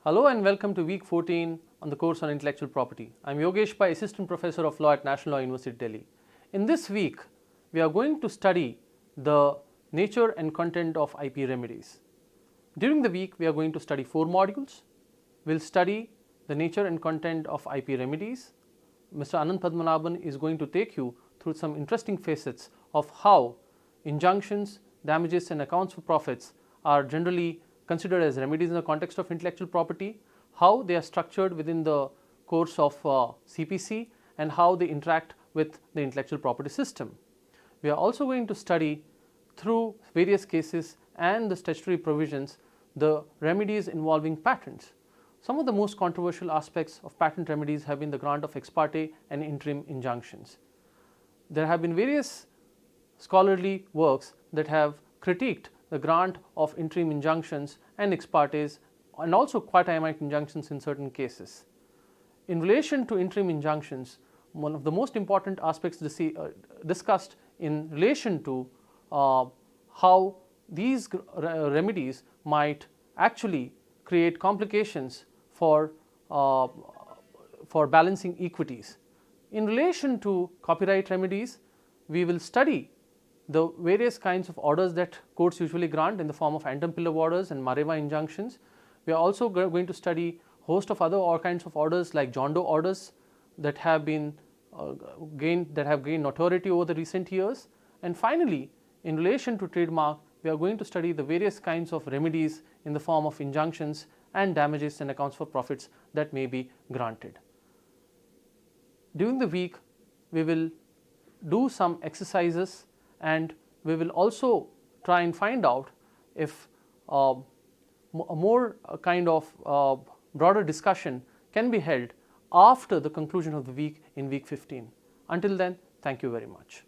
Hello and welcome to week 14 on the course on intellectual property. I am Yogesh Pai, Assistant Professor of Law at National Law University, Delhi. In this week, we are going to study the nature and content of IP remedies. During the week, we are going to study 4 modules. We will study the nature and content of IP remedies. Mr. Anand Padmanabhan is going to take you through some interesting facets of how injunctions, damages and accounts for profits are generally considered as remedies in the context of intellectual property, how they are structured within the course of CPC and how they interact with the intellectual property system. We are also going to study through various cases and the statutory provisions the remedies involving patents. Some of the most controversial aspects of patent remedies have been the grant of ex parte and interim injunctions. There have been various scholarly works that have critiqued the grant of interim injunctions and ex partes and also quasi-amicus injunctions in certain cases. In relation to interim injunctions, one of the most important aspects discussed in relation to how these remedies might actually create complications for balancing equities. In relation to copyright remedies, we will study the various kinds of orders that courts usually grant in the form of ante pillar orders and Mareva injunctions. We are also going to study a host of other kinds of orders like John Doe orders that have been gained notoriety over the recent years. And finally, in relation to trademark, we are going to study the various kinds of remedies in the form of injunctions and damages and accounts for profits that may be granted. During the week, we will do some exercises and we will also try and find out if a more kind of broader discussion can be held after the conclusion of the week in week 15. Until then, thank you very much.